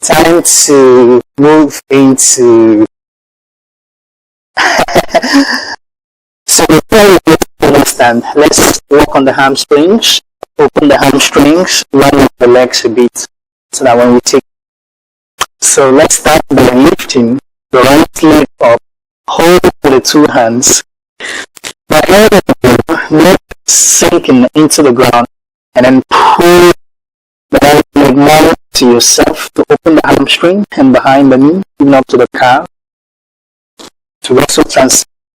Time to move into so before we get to understand, let's work on the hamstrings. Open the hamstrings, run the legs a bit so that when we take. So let's start by lifting the right leg up, hold with the two hands. The head of the leg sinking into the ground, and then pull the right leg more to yourself to open the hamstring and behind the knee, even up to the calf, to also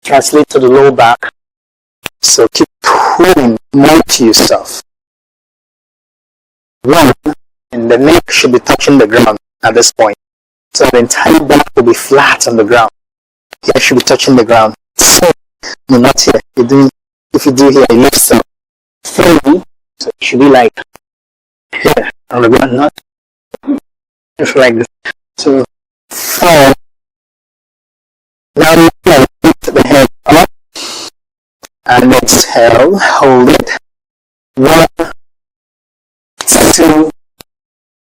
translate to the lower back. So keep pulling more to yourself. One, and the neck should be touching the ground at this point. So the entire back will be flat on the ground. Here should be touching the ground. So, no, not here. If you do here, it lifts up. 3, so it should be like here on the ground, not just like this. So 4. Now you can lift the head up and exhale, hold it. 1, 2,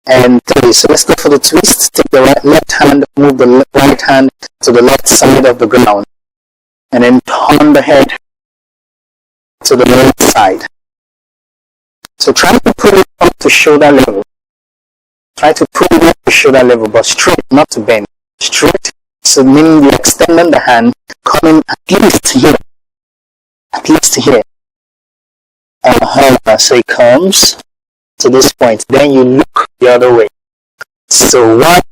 and 3. So let's go for the twist. Take the left hand, move the right hand to the left side of the ground, and then turn the head to the right side. So try to put it up to shoulder level. Try to put it up to shoulder level, but straight, not to bend. Straight. So meaning you're extending the hand, coming at least here. At least here. So it comes to this point. Then you look the other way. So 1.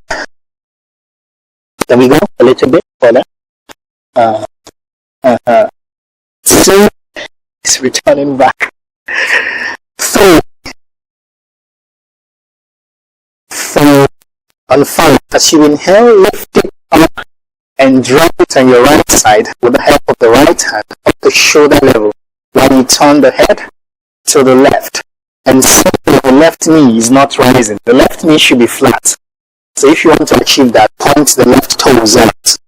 Then we go a little bit further. 2. It's returning back. 3. 4. On 5. As you inhale, lift it up and drop it on your right side with the help of the right hand up to shoulder level while you turn the head to the left. And so the left knee is not rising. The left knee should be flat. So if you want to achieve that, point the left toes out.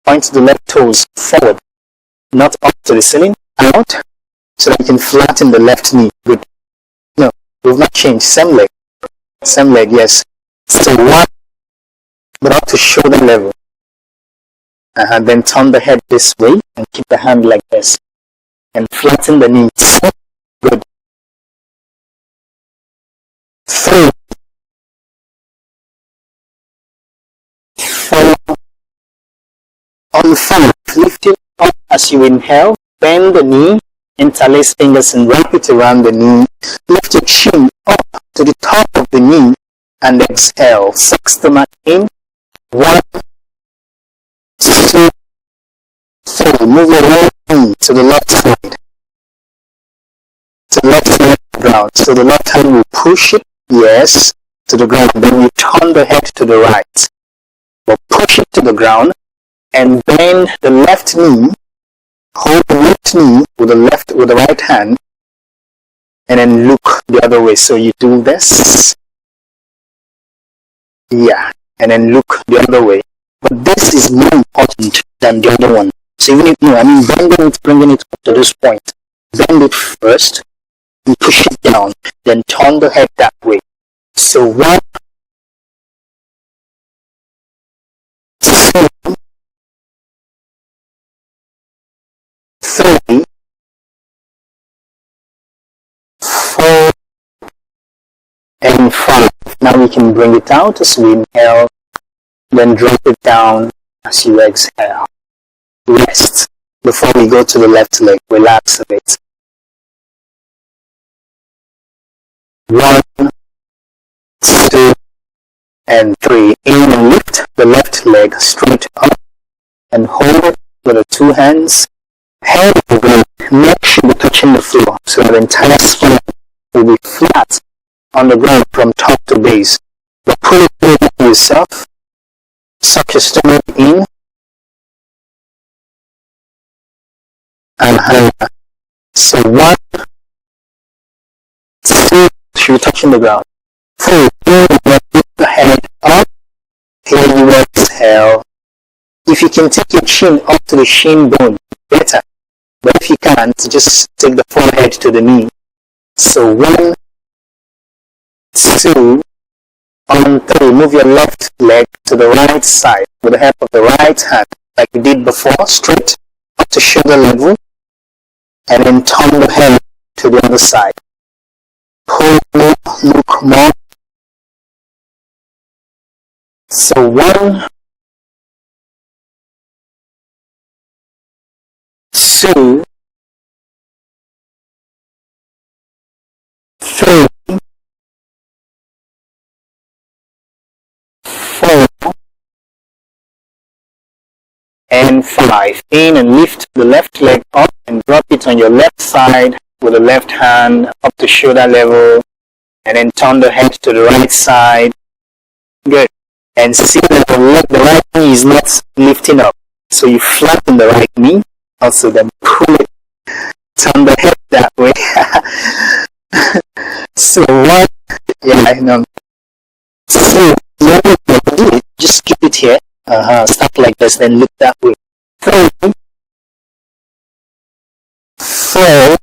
Point the left toes forward, not up to the ceiling, out, so that you can flatten the left knee. Good. No, we've not changed. Same leg. Same leg, yes. So 1, but up to shoulder level. And then turn the head this way and keep the hand like this. And flatten the knees. Good. 3, 4. On 5, lift it up as you inhale. Bend the knee, interlace fingers and wrap it around the knee. Lift your chin up to the top of the knee and exhale. Suck stomach in. 1, 2, 3. Move your right knee to the left side. To the left side of the ground. So the left hand will push it, yes, to the ground. Then you turn the head to the right. But push it to the ground and bend the left knee. Hold the left knee with the right hand, and then look the other way. So you do this, yeah, and then look the other way. But this is more important than the other one. So even if bending it, bringing it up to this point. Bend it first, and push it down, then turn the head that way. So 1, 2, 3, 4, and 5. Now we can bring it out as we inhale, then drop it down as you exhale. Rest before we go to the left leg. Relax a bit. 1, 2, and 3. In and lift the left leg straight up and hold it with the 2 hands. Head will go, neck should be touching the floor, so the entire spine will be flat on the ground from top to base. But pull it in yourself, suck your stomach in, and higher. So 1, 2, should be touching the ground. 4, lift the head up, here you exhale. If you can take your chin up to the shin bone, better. But if you can't, just take the forehead to the knee. So 1, 2, on 3. move your left leg to the right side with the help of the right hand, like we did before, straight up to shoulder level, and then turn the head to the other side. Pull more, look more. So 1, 2, 3, 4, and 5. In and lift the left leg up and drop it on your left side with the left hand up to shoulder level, and then turn the head to the right side. Good. And see that the right knee is not lifting up. So you flatten the right knee, also then pull it, turn the head that way. So 1, yeah, I know. So just keep it here. Start like this, then look that way. 3, 4,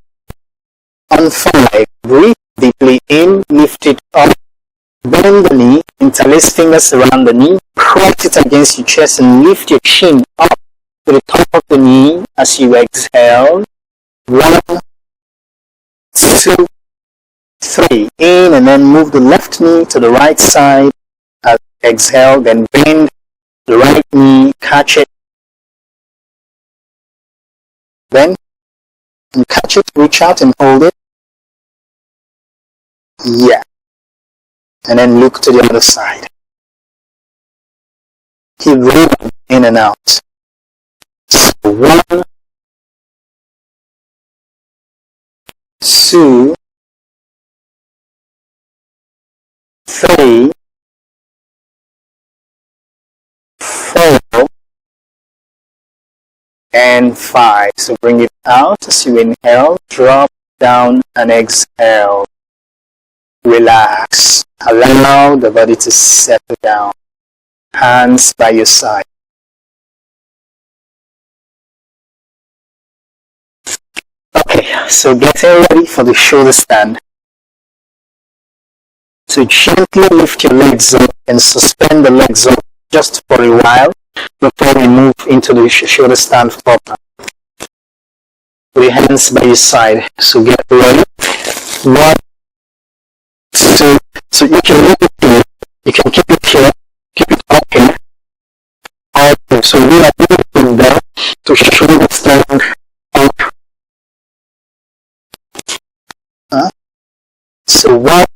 on 5. Breathe deeply in, lift it up, bend the knee, interlace fingers around the knee, press it against your chest and lift your chin up to the top of the knee as you exhale. 1, 2, 3. In and then move the left knee to the right side. As exhale, then bend the right knee, catch it. Then catch it, reach out and hold it. Yeah. And then look to the other side. Keep breathing in and out. So 1, 2, 3, 4, and 5. So bring it out as you inhale, drop down and exhale. Relax. Allow the body to settle down. Hands by your side. Okay, so getting ready for the shoulder stand. So gently lift your legs up and suspend the legs up just for a while before we move into the shoulder stand proper. With your hands by your side. So get ready. 1, 2. So you can move it here. You can keep it here. Keep it up here. Okay, so we are moving down to shoulder stand up. So 1,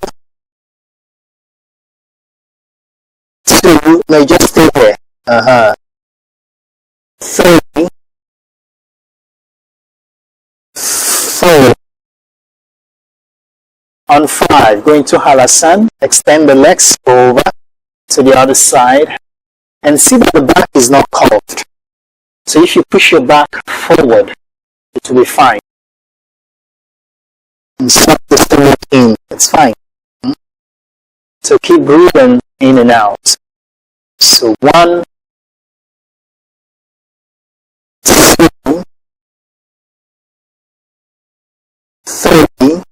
2, no, just stay there. 3, 4. On 5, going to Chakrasana, extend the legs over to the other side and see that the back is not curved. So if you push your back forward, it will be fine. And suck the stomach in, it's fine. So keep breathing in and out. So 1, 2, 3,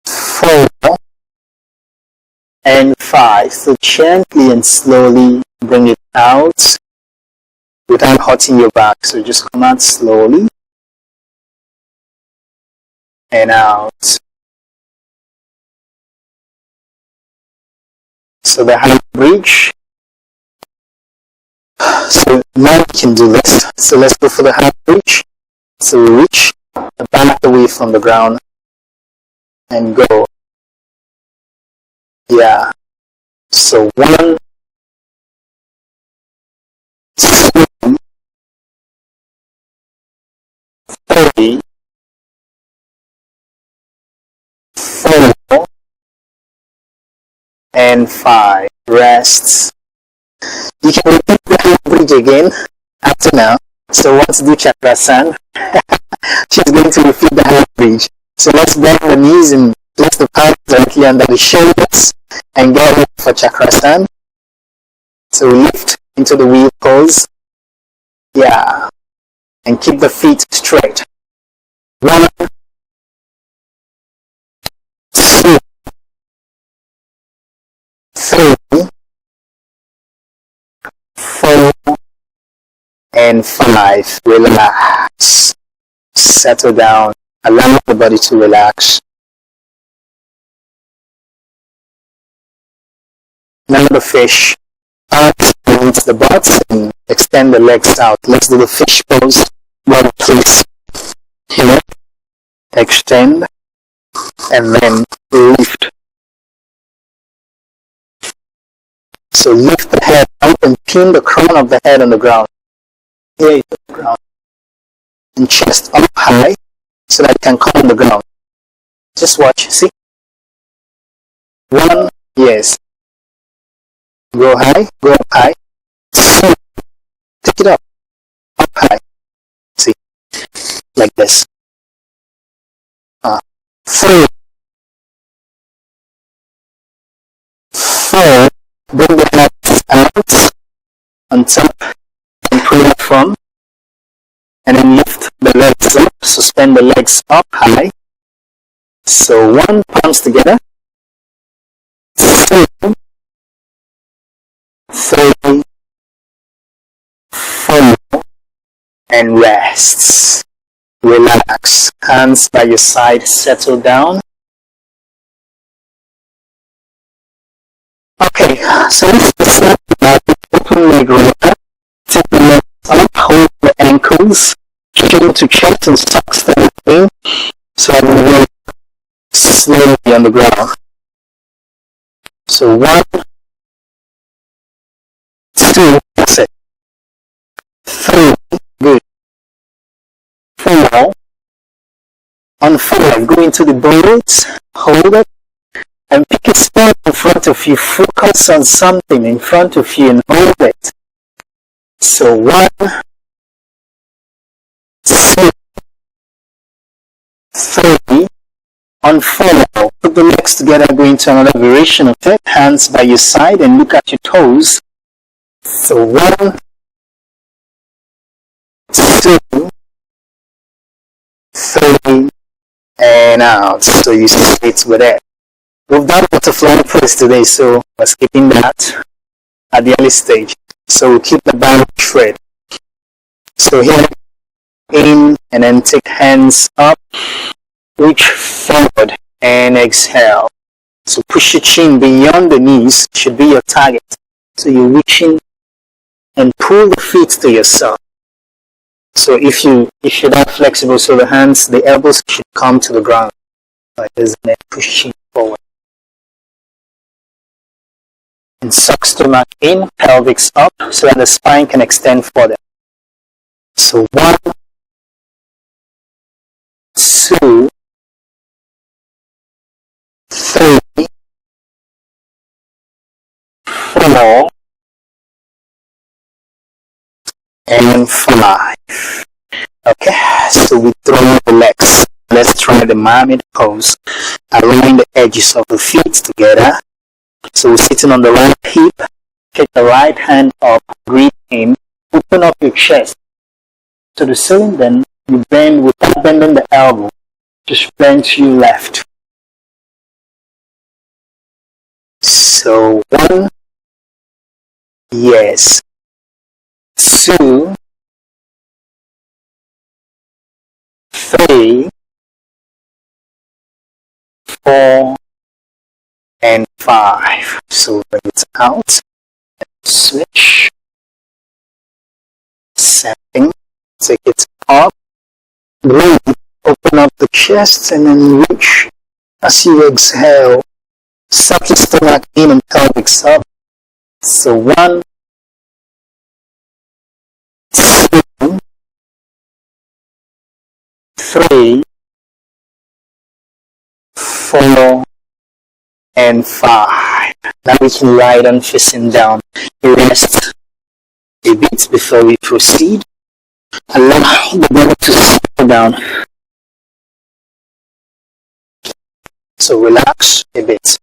4, and 5. So gently and slowly bring it out without hurting your back. So just come out slowly and out. So the hand bridge. So now we can do this. So let's go for the hand bridge. So we reach the back away from the ground and go. Yeah. So 1, 2, 3, 4, and 5. Rest. You can repeat the hand bridge again after now. So once do Chakrasana, she's going to repeat the hand bridge. So let's bend the knees and place the palms directly under the shoulders and get ready for Chakrasana. So lift into the wheel pose. Yeah. And keep the feet straight. 1, 2, and 5. Relax. Settle down. Allow the body to relax. Now the fish. Arms beneath the butt and extend the legs out. Let's do the fish pose. One, please. Here. Extend. And then lift. So lift the head up and pin the crown of the head on the ground. Here is the ground. And chest up high so that it can come on the ground. Just watch, see? 1, yes. Go high, go up high. 2, take it up high. See? Like this. 3, 4, bring the head out on top and pull it from, and then lift the legs up, suspend the legs up high. So 1, palms together, 2, 3, 4, and rests. Relax. Hands by your side, settle down. Okay, so this is open leg roller. Take the legs up, hold the ankles, chin to chest and socks them in. So I will roll slowly on the ground. So 1, 2, that's it. 3, good. 4, on 5, go into the bones, hold it, and pick a spot in front of you. Focus on something in front of you and hold it. So 1, 2, 3, on 4, put the legs together, go into another variation of it. Hands by your side and look at your toes. So 1, 2, 3, and out. So you sit with it. We've done butterfly pose today, so we're skipping that at the early stage. So we'll keep the band straight. So here, in, and then take hands up, reach forward, and exhale. So push your chin beyond the knees, should be your target. So you're reaching and pull the feet to yourself. So if you're not flexible, so the hands, the elbows should come to the ground. Like this, and then push chin forward. And suck stomach in, pelvics up, so that the spine can extend further. So 1, 2, 3, 4, and 5. Okay, so we throw the legs. Let's try the Mermaid pose. Align the edges of the feet together. So we're sitting on the right hip. Take the right hand up, breathe in, open up your chest to the ceiling, then you bend without bending the elbow. Just bend to your left. So 1, yes. 2, 3, 4, and 5. So bring it out, switch, setting, take it up, breathe, open up the chest, and then reach as you exhale. Suck your stomach in and pelvics up. So 1, 2, 3, 4, and 5. Now we can lie down facing down. Rest a bit before we proceed. Allow the body to settle down. So relax a bit.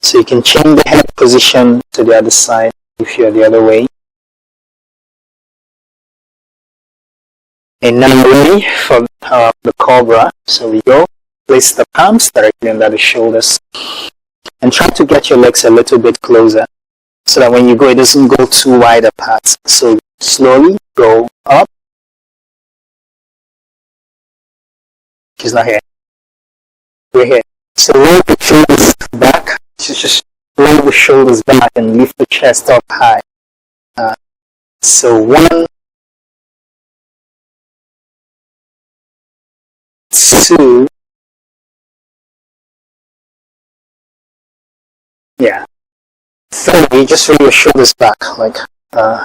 So you can change the head position to the other side if you're the other way. And now ready for the cobra. So we go place the palms directly under the shoulders and try to get your legs a little bit closer so that when you go, it doesn't go too wide apart. So slowly go up. She's not here. We're here. So roll the shoulders back. Just roll the shoulders back and lift the chest up high. So 1, 2, yeah, 3, just roll your shoulders back, like 4,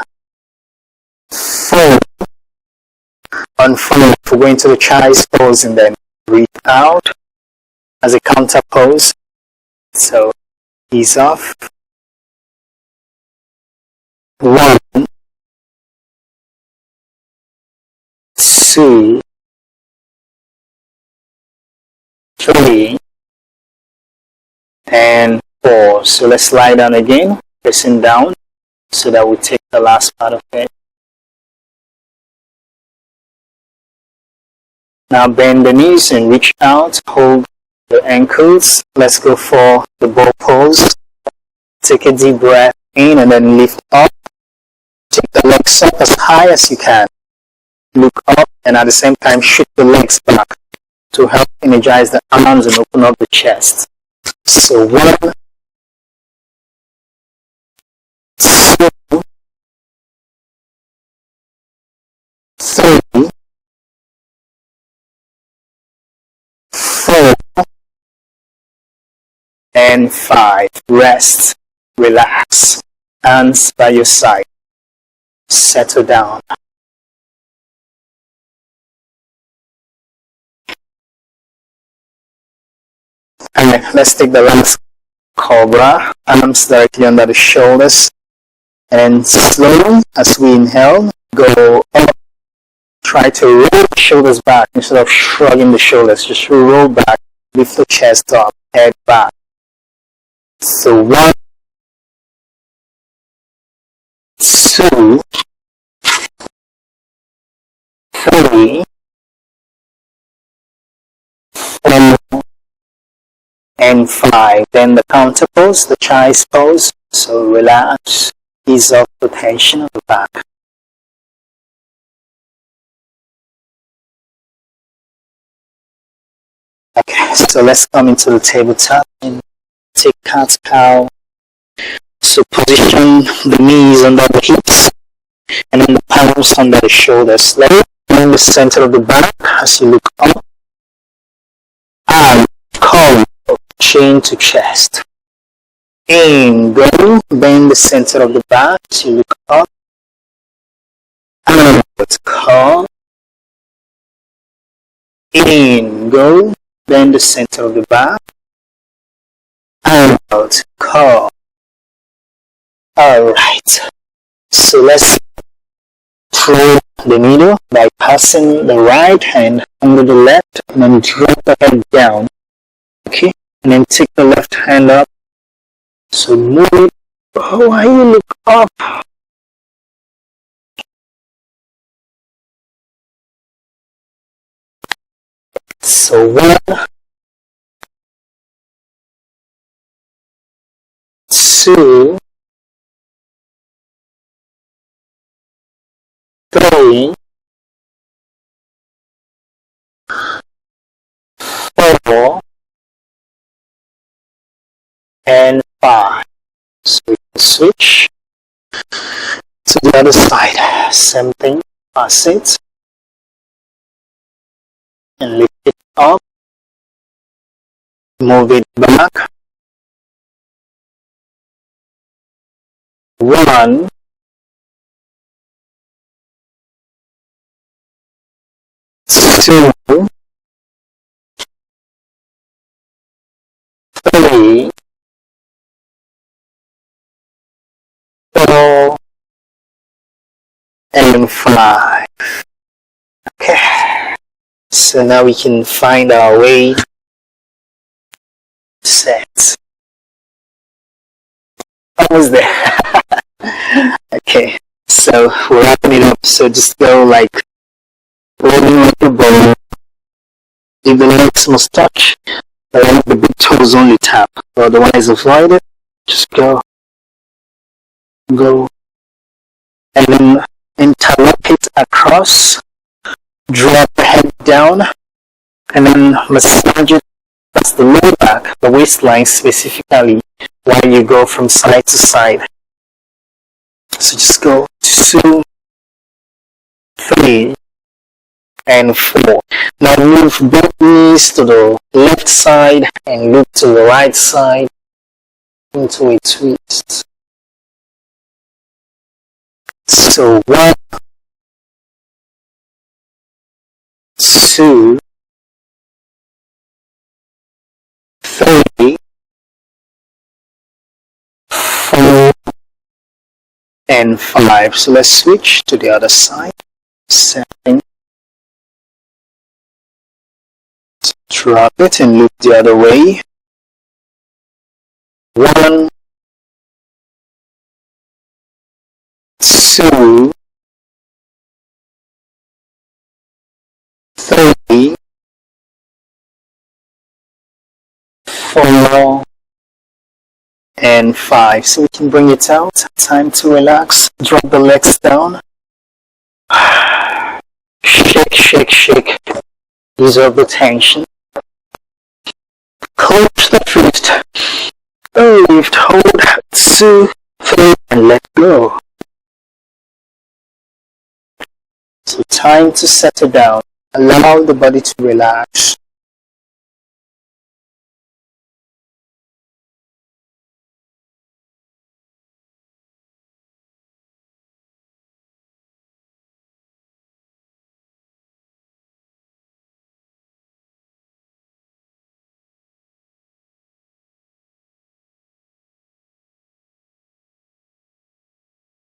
on 5, we're going to the child's pose and then breathe out as a counter pose. So ease off. 1, 2, 3, and 4. So let's lie down again, pressing down so that we take the last part of it. Now bend the knees and reach out, hold the ankles. Let's go for the bow pose. Take a deep breath in and then lift up. Take the legs up as high as you can. Look up and at the same time shoot the legs back to help energize the arms and open up the chest. So 1, 2, 3, 4, and 5. Rest, relax, hands by your side. Settle down. Alright, let's take the last cobra. Arms directly under the shoulders. And slowly, as we inhale, go up. Try to roll the shoulders back instead of shrugging the shoulders. Just roll back, lift the chest up, head back. So 1, 2, 3, 4, and 5. Then the counter pose, the child's pose. So relax, ease off the tension of the back. Okay, so let's come into the tabletop and take cat's cow. So position the knees under the hips and then the palms under the shoulders. Let it in the center of the back as you look up. And come, chin to chest. In, go, bend the center of the back as you look up. And come. In, go, bend the center of the back. And out, come. Alright, so let's throw the needle by passing the right hand under the left and then drop the head down. Okay, and then take the left hand up. So move it. Oh, why you look up? So 1, 2, 3, 4, and 5. So we can switch to the other side. Same thing, pass it and lift it up. Move it back. 1, 2, 3, 4, and 5. Okay, so now we can find our way set. Almost there. Okay, so we're wrapping it up. So just go like rolling like a ball. if the legs must touch, let the big toes only tap, otherwise avoid it. Just go, and then interlock it across, drop the head down, and then massage it. That's the lower back, the waistline specifically, while you go from side to side. So just go 2, 3, and 4. Now move both knees to the left side and look to the right side into a twist. So 1, 2, 3, 4, and 5. So let's switch to the other side. 7. Drop it and look the other way. 1, 2, 3, 4, and 5. So we can bring it out. Time to relax. Drop the legs down. Shake, shake, shake. Ease up the tension. Close the fist. Lift, hold, 2, 3, and let go. So time to settle down. Allow the body to relax.